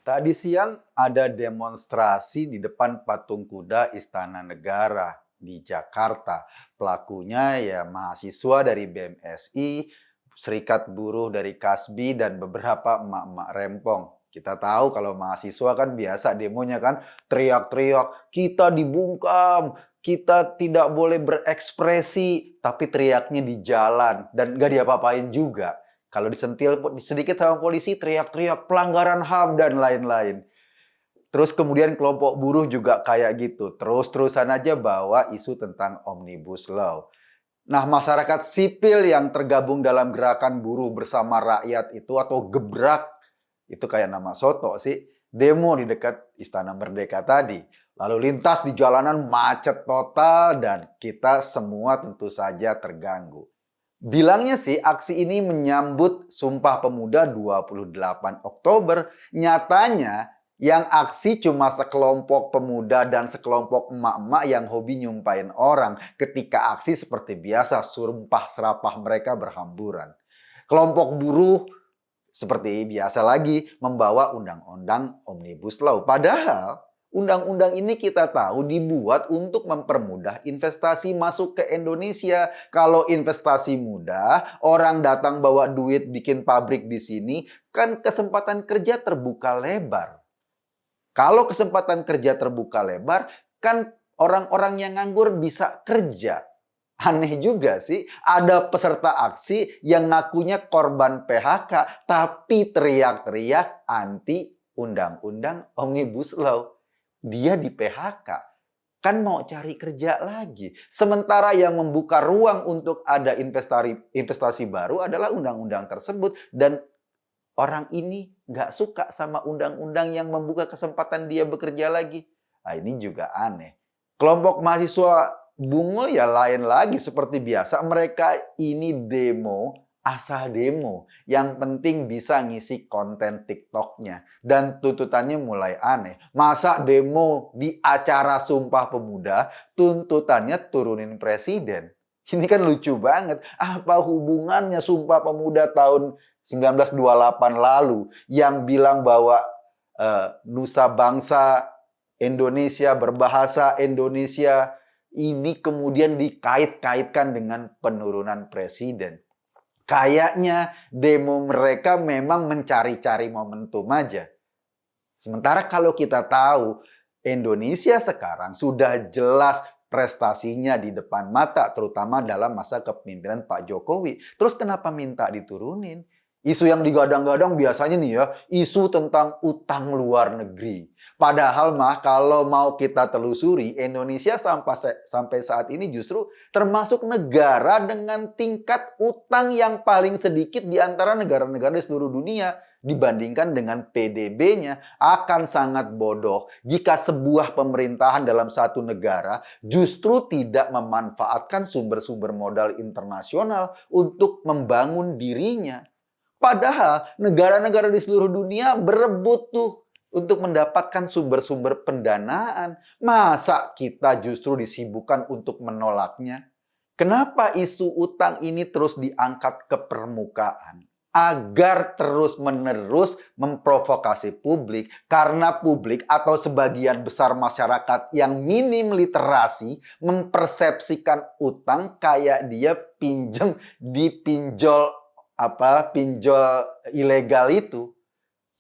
Tadi siang ada demonstrasi di depan patung kuda Istana Negara di Jakarta. Pelakunya ya mahasiswa dari BMSI, Serikat Buruh dari Kasbi, dan beberapa emak-emak rempong. Kita tahu kalau mahasiswa kan biasa demonya kan teriak-teriak, kita dibungkam, kita tidak boleh berekspresi, tapi teriaknya di jalan dan gak diapa-apain juga. Kalau disentil sedikit sama polisi, teriak-teriak pelanggaran HAM dan lain-lain. Terus kemudian kelompok buruh juga kayak gitu. Terus-terusan aja bawa isu tentang Omnibus Law. Nah, masyarakat sipil yang tergabung dalam gerakan buruh bersama rakyat itu atau gebrak, itu kayak nama soto sih, demo di dekat Istana Merdeka tadi. Lalu lintas di jalanan macet total dan kita semua tentu saja terganggu. Bilangnya sih aksi ini menyambut Sumpah Pemuda 28 Oktober. Nyatanya yang aksi cuma sekelompok pemuda dan sekelompok emak-emak yang hobi nyumpahin orang. Ketika aksi seperti biasa, sumpah serapah mereka berhamburan. Kelompok buruh seperti biasa lagi membawa undang-undang Omnibus Law. Padahal undang-undang ini kita tahu dibuat untuk mempermudah investasi masuk ke Indonesia. Kalau investasi mudah, orang datang bawa duit bikin pabrik di sini, kan kesempatan kerja terbuka lebar. Kalau kesempatan kerja terbuka lebar, kan orang-orang yang nganggur bisa kerja. Aneh juga sih, ada peserta aksi yang ngakunya korban PHK, tapi teriak-teriak anti undang-undang Omnibus Law. Dia di PHK, kan mau cari kerja lagi. Sementara yang membuka ruang untuk ada investasi baru adalah undang-undang tersebut. Dan orang ini nggak suka sama undang-undang yang membuka kesempatan dia bekerja lagi. Nah, ini juga aneh. Kelompok mahasiswa Bungul ya lain lagi seperti biasa. Mereka ini demo, asal demo. Yang penting bisa ngisi konten TikTok-nya. Dan tuntutannya mulai aneh. Masa demo di acara Sumpah Pemuda, tuntutannya turunin presiden. Ini kan lucu banget. Apa hubungannya Sumpah Pemuda tahun 1928 lalu yang bilang bahwa nusa bangsa Indonesia, berbahasa Indonesia, ini kemudian dikait-kaitkan dengan penurunan presiden. Kayaknya demo mereka memang mencari-cari momentum aja. Sementara kalau kita tahu Indonesia sekarang sudah jelas prestasinya di depan mata, terutama dalam masa kepemimpinan Pak Jokowi. Terus kenapa minta diturunin? Isu yang digadang-gadang biasanya nih ya, isu tentang utang luar negeri. Padahal mah kalau mau kita telusuri, Indonesia sampai saat ini justru termasuk negara dengan tingkat utang yang paling sedikit di antara negara-negara di seluruh dunia. Dibandingkan dengan PDB-nya, akan sangat bodoh jika sebuah pemerintahan dalam satu negara justru tidak memanfaatkan sumber-sumber modal internasional untuk membangun dirinya. Padahal negara-negara di seluruh dunia berebut tuh untuk mendapatkan sumber-sumber pendanaan. Masa kita justru disibukkan untuk menolaknya? Kenapa isu utang ini terus diangkat ke permukaan? Agar terus-menerus memprovokasi publik, karena publik atau sebagian besar masyarakat yang minim literasi mempersepsikan utang kayak dia pinjam di pinjol ilegal itu.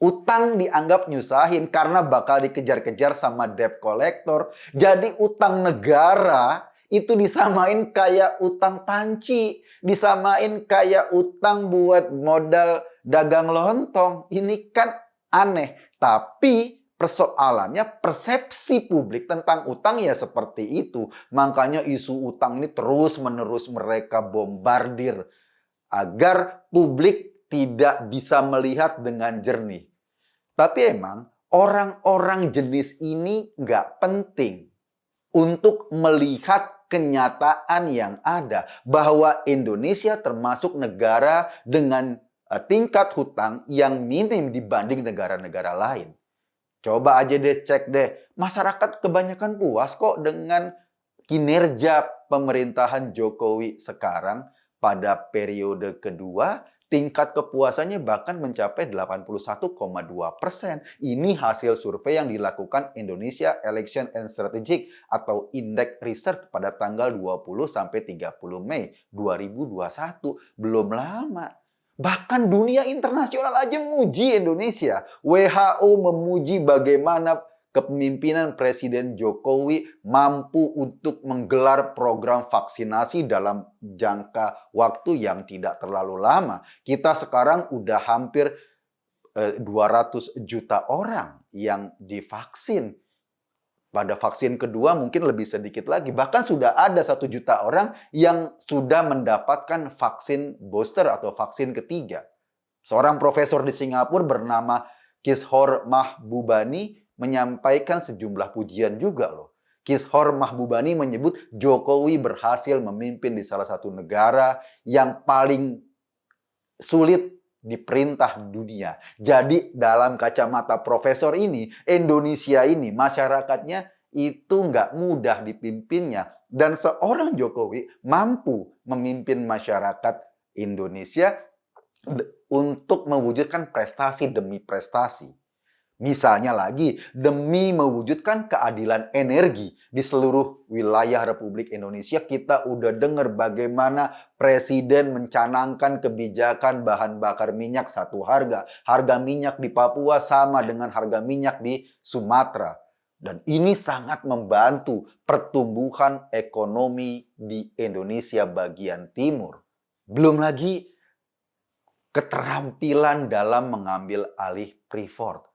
Utang dianggap nyusahin karena bakal dikejar-kejar sama debt collector. Jadi utang negara itu disamain kayak utang panci, disamain kayak utang buat modal dagang lontong. Ini kan aneh, tapi persoalannya persepsi publik tentang utang ya seperti itu. Makanya isu utang ini terus-menerus mereka bombardir agar publik tidak bisa melihat dengan jernih. Tapi emang orang-orang jenis ini nggak penting untuk melihat kenyataan yang ada bahwa Indonesia termasuk negara dengan tingkat hutang yang minim dibanding negara-negara lain. Coba aja deh cek deh, masyarakat kebanyakan puas kok dengan kinerja pemerintahan Jokowi sekarang pada periode kedua. tingkat kepuasannya bahkan mencapai 81,2%. Ini hasil survei yang dilakukan Indonesia Election and Strategic atau Indeks Research pada tanggal 20 sampai 30 Mei 2021. Belum lama. Bahkan dunia internasional aja memuji Indonesia. WHO memuji bagaimana kepemimpinan Presiden Jokowi mampu untuk menggelar program vaksinasi dalam jangka waktu yang tidak terlalu lama. Kita sekarang udah hampir 200 juta orang yang divaksin. Pada vaksin kedua mungkin lebih sedikit lagi. Bahkan sudah ada 1 juta orang yang sudah mendapatkan vaksin booster atau vaksin ketiga. Seorang profesor di Singapura bernama Kishore Mahbubani menyampaikan sejumlah pujian juga loh. Kishore Mahbubani menyebut Jokowi berhasil memimpin di salah satu negara yang paling sulit diperintah dunia. Jadi dalam kacamata profesor ini, Indonesia ini, masyarakatnya itu nggak mudah dipimpinnya. Dan seorang Jokowi mampu memimpin masyarakat Indonesia untuk mewujudkan prestasi demi prestasi. Misalnya lagi, demi mewujudkan keadilan energi di seluruh wilayah Republik Indonesia, kita udah dengar bagaimana Presiden mencanangkan kebijakan bahan bakar minyak satu harga. Harga minyak di Papua sama dengan harga minyak di Sumatera. Dan ini sangat membantu pertumbuhan ekonomi di Indonesia bagian timur. Belum lagi keterampilan dalam mengambil alih Freeport.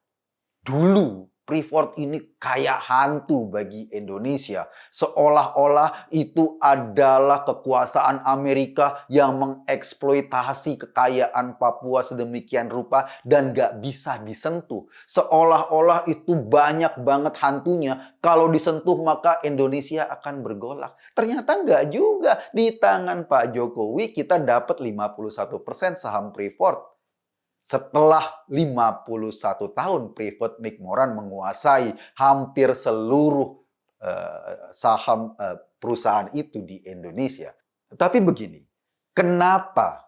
Dulu Freeport ini kayak hantu bagi Indonesia. Seolah-olah itu adalah kekuasaan Amerika yang mengeksploitasi kekayaan Papua sedemikian rupa dan gak bisa disentuh. Seolah-olah itu banyak banget hantunya. Kalau disentuh maka Indonesia akan bergolak. Ternyata gak juga. Di tangan Pak Jokowi kita dapat 51% saham Freeport. Setelah 51 tahun Freeport McMoran menguasai hampir seluruh saham perusahaan itu di Indonesia. Tapi begini, kenapa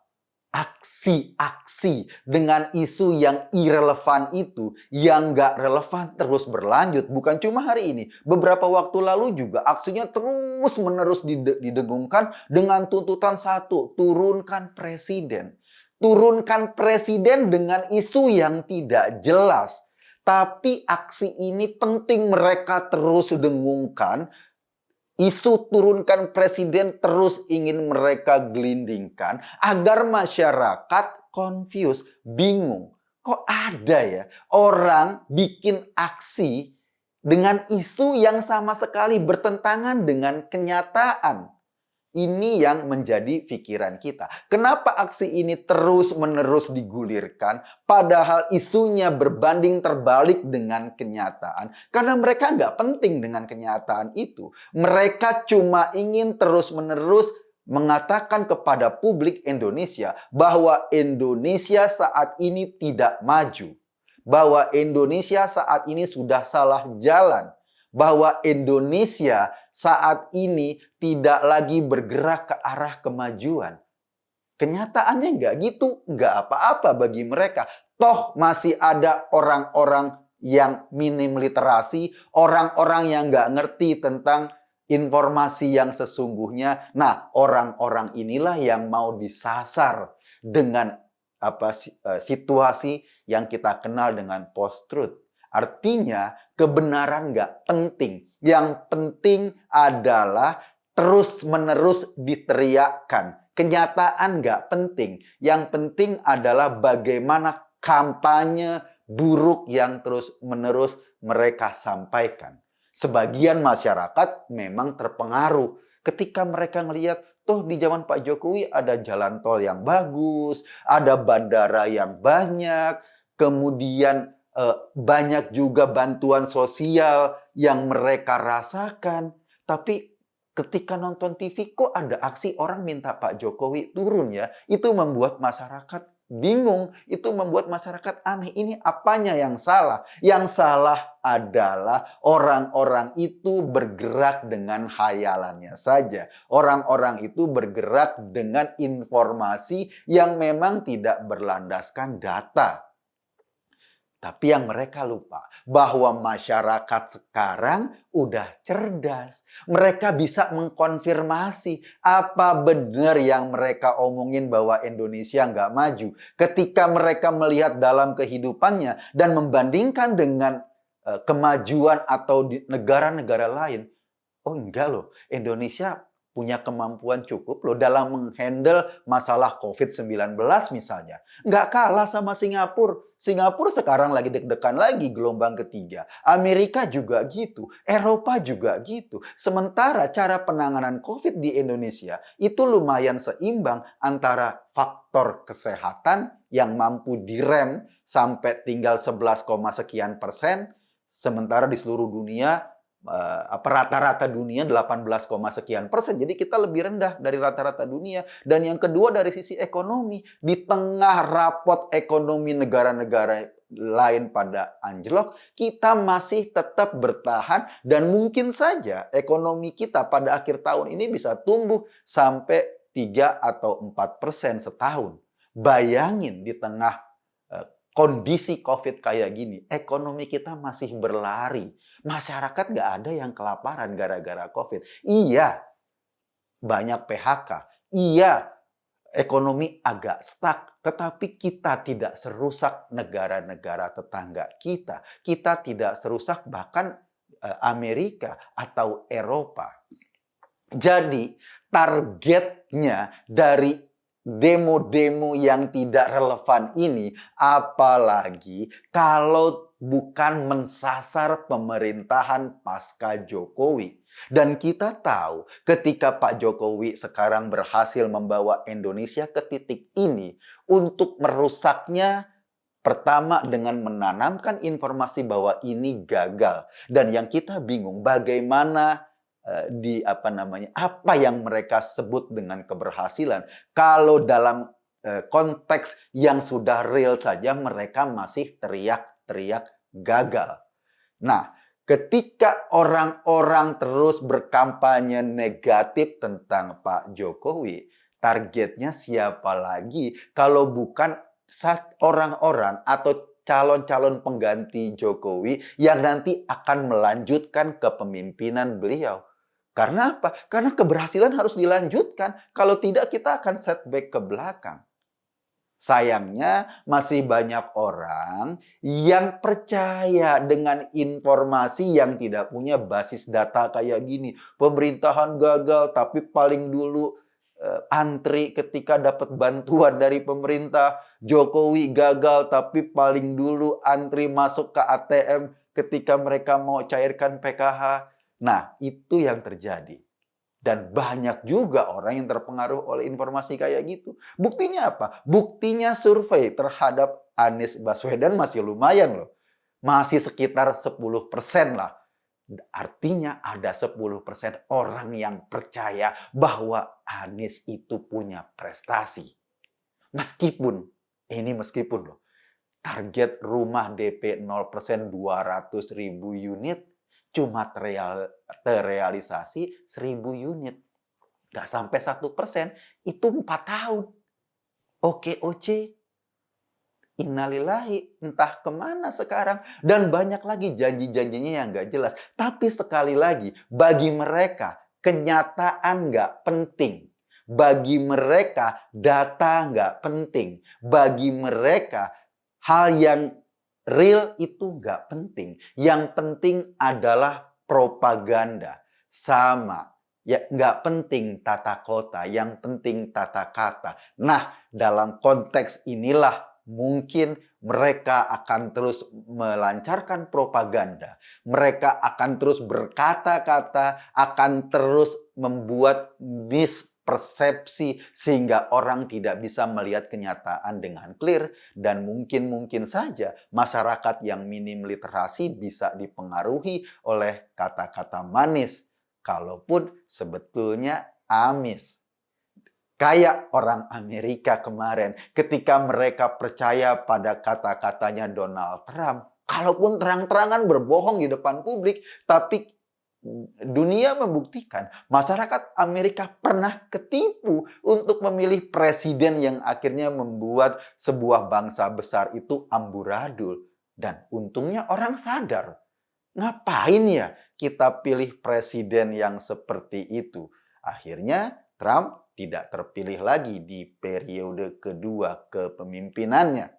aksi-aksi dengan isu yang irrelevan itu, yang nggak relevan terus berlanjut? Bukan cuma hari ini, beberapa waktu lalu juga aksinya terus-menerus didengungkan dengan tuntutan satu, turunkan presiden. Turunkan presiden dengan isu yang tidak jelas. Tapi aksi ini penting mereka terus dengungkan. Isu turunkan presiden terus ingin mereka gelindingkan agar masyarakat confused, bingung. Kok ada ya orang bikin aksi dengan isu yang sama sekali bertentangan dengan kenyataan? Ini yang menjadi pikiran kita. Kenapa aksi ini terus-menerus digulirkan padahal isunya berbanding terbalik dengan kenyataan? Karena mereka nggak penting dengan kenyataan itu. Mereka cuma ingin terus-menerus mengatakan kepada publik Indonesia bahwa Indonesia saat ini tidak maju. Bahwa Indonesia saat ini sudah salah jalan. Bahwa Indonesia saat ini tidak lagi bergerak ke arah kemajuan. Kenyataannya nggak gitu, nggak apa-apa bagi mereka. Toh masih ada orang-orang yang minim literasi, orang-orang yang nggak ngerti tentang informasi yang sesungguhnya. Nah, orang-orang inilah yang mau disasar dengan situasi yang kita kenal dengan post-truth. Artinya kebenaran nggak penting. Yang penting adalah terus-menerus diteriakkan. Kenyataan nggak penting. Yang penting adalah bagaimana kampanye buruk yang terus-menerus mereka sampaikan. Sebagian masyarakat memang terpengaruh ketika mereka melihat, toh di zaman Pak Jokowi ada jalan tol yang bagus, ada bandara yang banyak, kemudian banyak juga bantuan sosial yang mereka rasakan. Tapi ketika nonton TV kok ada aksi orang minta Pak Jokowi turun ya. Itu membuat masyarakat bingung, itu membuat masyarakat aneh. Ini apanya yang salah? Yang salah adalah orang-orang itu bergerak dengan khayalannya saja. Orang-orang itu bergerak dengan informasi yang memang tidak berlandaskan data. Tapi yang mereka lupa bahwa masyarakat sekarang udah cerdas. Mereka bisa mengkonfirmasi apa benar yang mereka omongin bahwa Indonesia nggak maju. Ketika mereka melihat dalam kehidupannya dan membandingkan dengan kemajuan atau di negara-negara lain. Oh enggak loh, Indonesia punya kemampuan cukup loh dalam menghandle masalah COVID-19 misalnya. Nggak kalah sama Singapura. Singapura sekarang lagi deg-degan lagi gelombang ketiga. Amerika juga gitu. Eropa juga gitu. Sementara cara penanganan COVID di Indonesia itu lumayan seimbang antara faktor kesehatan yang mampu direm sampai tinggal 11, sekian persen. Sementara di seluruh dunia rata-rata dunia 18, sekian persen. Jadi kita lebih rendah dari rata-rata dunia. Dan yang kedua dari sisi ekonomi. Di tengah rapot ekonomi negara-negara lain pada anjlok, kita masih tetap bertahan dan mungkin saja ekonomi kita pada akhir tahun ini bisa tumbuh sampai 3 atau 4% setahun. Bayangin di tengah kondisi COVID kayak gini, ekonomi kita masih berlari. Masyarakat nggak ada yang kelaparan gara-gara COVID. Iya, banyak PHK. Iya, ekonomi agak stuck. Tetapi kita tidak serusak negara-negara tetangga kita. Kita tidak serusak bahkan Amerika atau Eropa. Jadi, targetnya dari demo-demo yang tidak relevan ini, apalagi kalau bukan mensasar pemerintahan pasca Jokowi. Dan kita tahu ketika Pak Jokowi sekarang berhasil membawa Indonesia ke titik ini, untuk merusaknya pertama dengan menanamkan informasi bahwa ini gagal. Dan yang kita bingung bagaimana apa yang mereka sebut dengan keberhasilan. Kalau dalam konteks yang sudah real saja mereka masih teriak-teriak gagal. Nah, ketika orang-orang terus berkampanye negatif tentang Pak Jokowi, targetnya siapa lagi kalau bukan orang-orang atau calon-calon pengganti Jokowi yang nanti akan melanjutkan kepemimpinan beliau. Karena apa? Karena keberhasilan harus dilanjutkan. Kalau tidak, kita akan setback ke belakang. Sayangnya, masih banyak orang yang percaya dengan informasi yang tidak punya basis data kayak gini. Pemerintahan gagal, tapi paling dulu antri ketika dapat bantuan dari pemerintah. Jokowi gagal, tapi paling dulu antri masuk ke ATM ketika mereka mau cairkan PKH. Nah, itu yang terjadi. Dan banyak juga orang yang terpengaruh oleh informasi kayak gitu. Buktinya apa? Buktinya survei terhadap Anies Baswedan masih lumayan loh. Masih sekitar 10% lah. Artinya ada 10% orang yang percaya bahwa Anies itu punya prestasi. Meskipun loh, target rumah DP 0% 200.000 unit cuma terrealisasi 1.000 unit. Nggak sampai 1%, itu 4 tahun. OKOC, innalillahi, entah kemana sekarang. Dan banyak lagi janji-janjinya yang nggak jelas. Tapi sekali lagi, bagi mereka, kenyataan nggak penting. Bagi mereka, data nggak penting. Bagi mereka, hal yang real itu nggak penting. Yang penting adalah propaganda. Sama. Ya, nggak penting tata kota, yang penting tata kata. Nah, dalam konteks inilah mungkin mereka akan terus melancarkan propaganda. Mereka akan terus berkata-kata, akan terus membuat mispersepsi sehingga orang tidak bisa melihat kenyataan dengan clear. Dan mungkin saja masyarakat yang minim literasi bisa dipengaruhi oleh kata-kata manis. Kalaupun sebetulnya amis. Kayak orang Amerika kemarin ketika mereka percaya pada kata-katanya Donald Trump. Kalaupun terang-terangan berbohong di depan publik, tapi dunia membuktikan masyarakat Amerika pernah ketipu untuk memilih presiden yang akhirnya membuat sebuah bangsa besar itu amburadul. Dan untungnya orang sadar. Ngapain ya kita pilih presiden yang seperti itu? Akhirnya Trump tidak terpilih lagi di periode kedua kepemimpinannya.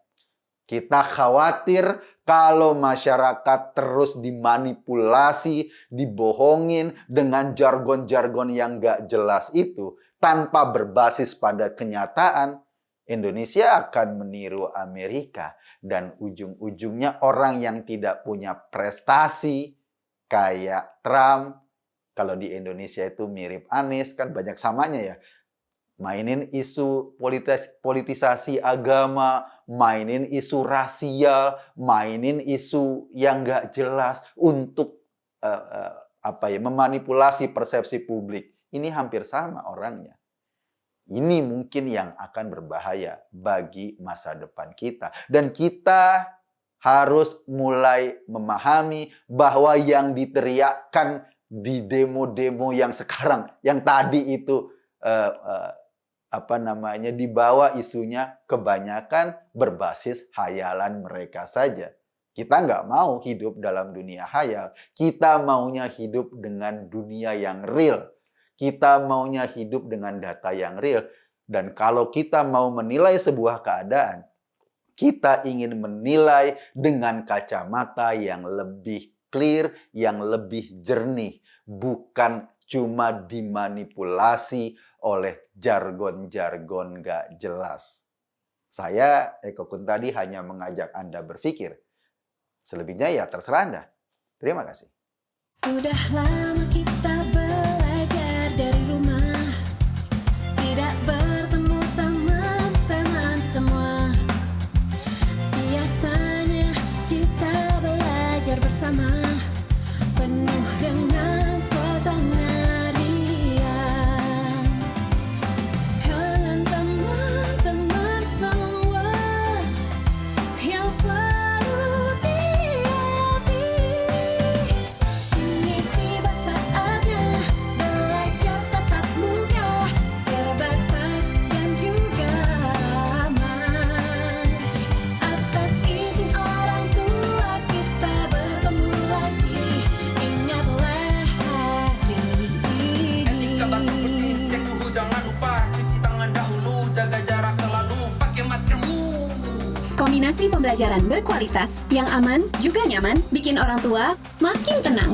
Kita khawatir kalau masyarakat terus dimanipulasi, dibohongin dengan jargon-jargon yang gak jelas itu tanpa berbasis pada kenyataan. Indonesia akan meniru Amerika dan ujung-ujungnya orang yang tidak punya prestasi kayak Trump, kalau di Indonesia itu mirip Anies, kan banyak samanya ya. Mainin isu politisasi agama, mainin isu rasial, mainin isu yang nggak jelas untuk memanipulasi persepsi publik. Ini hampir sama orangnya. Ini mungkin yang akan berbahaya bagi masa depan kita. Dan kita harus mulai memahami bahwa yang diteriakkan di demo-demo yang sekarang, yang tadi itu dibawa isunya kebanyakan berbasis hayalan mereka saja. Kita nggak mau hidup dalam dunia hayal. Kita maunya hidup dengan dunia yang real. Kita maunya hidup dengan data yang real. Dan kalau kita mau menilai sebuah keadaan, kita ingin menilai dengan kacamata yang lebih clear, yang lebih jernih. Bukan cuma dimanipulasi oleh jargon-jargon gak jelas. Saya, Eko Kuntadi, hanya mengajak Anda berpikir. Selebihnya ya terserah Anda. Terima kasih. Sudah lama kita belajar dari rumah, tidak bertemu teman-teman semua. Biasanya kita belajar bersama, penuh dengan suasana riang. Kangen teman-teman semua yang selalu di hati. Kini tiba saatnya belajar tatap muka, terbatas dan juga aman. Atas izin orang tua kita bertemu lagi, ingatlah hari ini. Etika baku bersih, cek suhu jangan lupa, cuci tangan dahulu, jaga jarak selalu, pakai maskermu. Kombinasi pembelajaran berkualitas yang aman juga nyaman bikin orang tua makin tenang.